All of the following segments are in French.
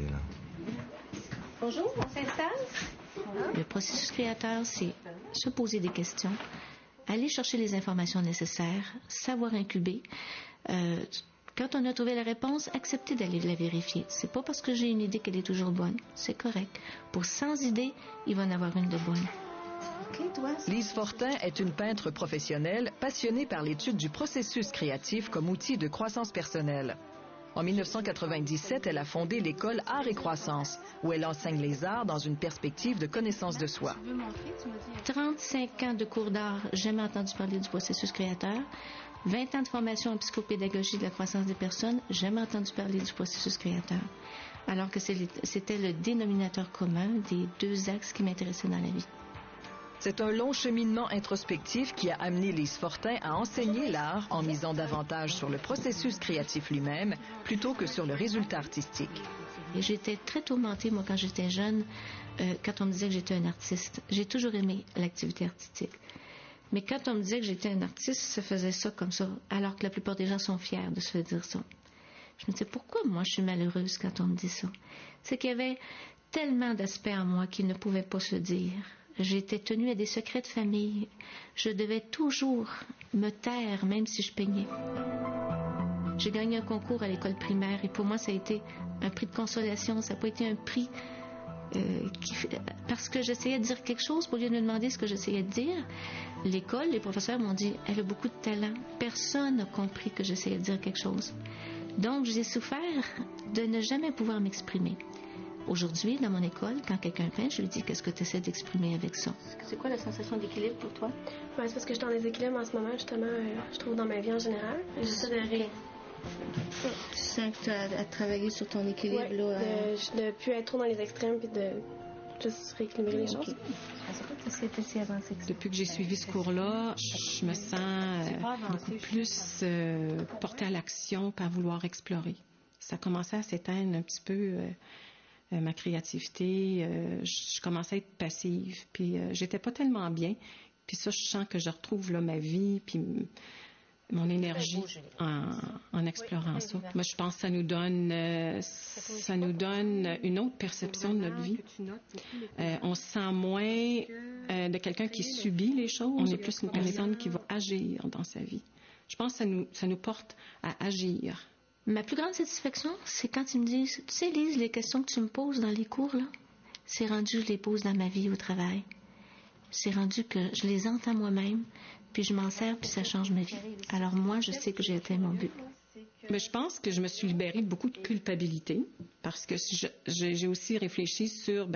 créativité, là. Bonjour, on s'installe. Le processus créateur, c'est se poser des questions, aller chercher les informations nécessaires, savoir incuber. Quand on a trouvé la réponse, accepter d'aller la vérifier. C'est pas parce que j'ai une idée qu'elle est toujours bonne. C'est correct. Pour 100 idées, il va en avoir une de bonne. Lise Fortin est une peintre professionnelle passionnée par l'étude du processus créatif comme outil de croissance personnelle. En 1997, elle a fondé l'école Art et Croissance, où elle enseigne les arts dans une perspective de connaissance de soi. 35 ans de cours d'art, jamais entendu parler du processus créateur. 20 ans de formation en psychopédagogie de la croissance des personnes, jamais entendu parler du processus créateur. Alors que c'était le dénominateur commun des deux axes qui m'intéressaient dans la vie. C'est un long cheminement introspectif qui a amené Lise Fortin à enseigner l'art en misant davantage sur le processus créatif lui-même plutôt que sur le résultat artistique. Et j'étais très tourmentée, moi, quand j'étais jeune, quand on me disait que j'étais un artiste. J'ai toujours aimé l'activité artistique. Mais quand on me disait que j'étais un artiste, ça faisait ça comme ça, alors que la plupart des gens sont fiers de se faire dire ça. Je me disais, pourquoi moi je suis malheureuse quand on me dit ça? C'est qu'il y avait tellement d'aspects en moi qui ne pouvaient pas se dire. J'étais tenue à des secrets de famille. Je devais toujours me taire, même si je peignais. J'ai gagné un concours à l'école primaire et pour moi, ça a été un prix de consolation. Ça n'a pas été un prix parce que j'essayais de dire quelque chose, pour lieu de me demander ce que j'essayais de dire. L'école, les professeurs m'ont dit, elle a beaucoup de talent. Personne n'a compris que j'essayais de dire quelque chose. Donc, j'ai souffert de ne jamais pouvoir m'exprimer. Aujourd'hui, dans mon école, quand quelqu'un peint, je lui dis, qu'est-ce que tu essaies d'exprimer avec ça? C'est quoi la sensation d'équilibre pour toi? Ouais, c'est parce que je suis en déséquilibre en ce moment, justement, je trouve, dans ma vie en général. J'essaie de rire. Tu sens que tu as travaillé sur ton équilibre, ouais, là? De ne plus être trop dans les extrêmes puis de juste rééquilibrer les choses. Depuis que j'ai suivi ce cours-là, je me sens beaucoup plus portée à l'action qu'à vouloir explorer. Ça commençait à s'éteindre un petit peu ma créativité. Je commençais à être passive, puis j'étais pas tellement bien. Puis ça, je sens que je retrouve là ma vie, puis mon énergie en explorant ça. Moi, je pense que ça nous donne une autre perception de notre vie. On se sent moins de quelqu'un qui subit les choses. On est plus une personne qui va agir dans sa vie. Je pense que ça nous porte à agir. Ma plus grande satisfaction, c'est quand ils me disent, tu sais, Lise, les questions que tu me poses dans les cours, là, c'est rendu, je les pose dans ma vie au travail. C'est rendu que je les entends moi-même, puis je m'en sers, puis ça change ma vie. Alors moi, je sais que j'ai atteint mon but. Mais je pense que je me suis libérée de beaucoup de culpabilité parce que j'ai aussi réfléchi sur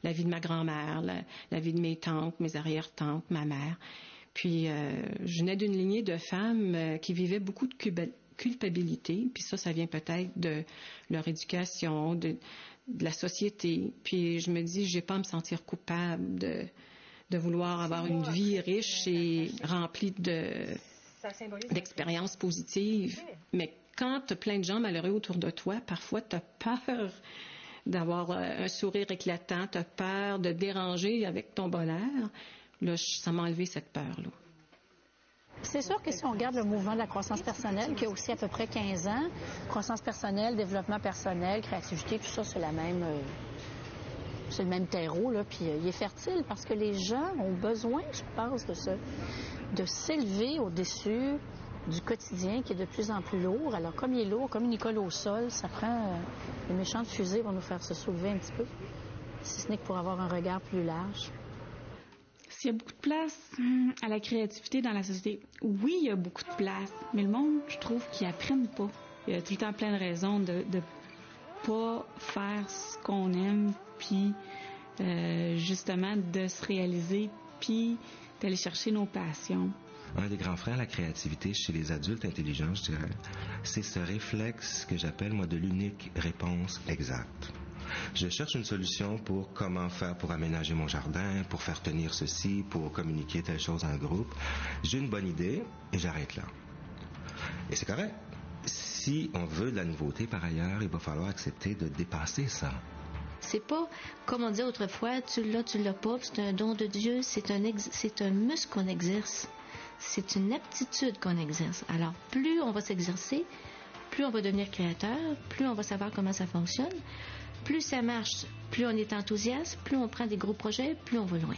la vie de ma grand-mère, la vie de mes tantes, mes arrière-tantes, ma mère. Puis je venais d'une lignée de femmes qui vivaient beaucoup de culpabilité, puis ça vient peut-être de leur éducation, de la société. Puis je me dis, j'ai pas à me sentir coupable de vouloir avoir une vie riche et remplie d'expériences positives. Mais quand tu as plein de gens malheureux autour de toi, parfois tu as peur d'avoir un sourire éclatant, tu as peur de déranger avec ton bonheur. Là, ça m'a enlevé cette peur-là. C'est sûr que si on regarde le mouvement de la croissance personnelle, qui a aussi à peu près 15 ans, croissance personnelle, développement personnel, créativité, tout ça, c'est le même terreau, là, puis il est fertile parce que les gens ont besoin, je pense, de s'élever au-dessus du quotidien qui est de plus en plus lourd. Alors, comme il est lourd, comme une école au sol, ça prend une méchante fusée pour nous faire se soulever un petit peu, si ce n'est que pour avoir un regard plus large. S'il y a beaucoup de place à la créativité dans la société, oui, il y a beaucoup de place, mais le monde, je trouve qu'ils apprennent pas. Il y a tout le temps plein de raisons de pas faire ce qu'on aime, puis justement de se réaliser, puis d'aller chercher nos passions. Un des grands freins à la créativité chez les adultes intelligents, je dirais, c'est ce réflexe que j'appelle, moi, de l'unique réponse exacte. Je cherche une solution pour comment faire pour aménager mon jardin, pour faire tenir ceci, pour communiquer telle chose à un groupe. J'ai une bonne idée et j'arrête là. Et c'est correct. Si on veut de la nouveauté, par ailleurs, il va falloir accepter de dépasser ça. C'est pas, comme on disait autrefois, tu l'as pas, c'est un don de Dieu, c'est un muscle qu'on exerce. C'est une aptitude qu'on exerce. Alors, plus on va s'exercer, plus on va devenir créateur, plus on va savoir comment ça fonctionne, Plus ça marche, plus on est enthousiaste, plus on prend des gros projets, plus on va loin.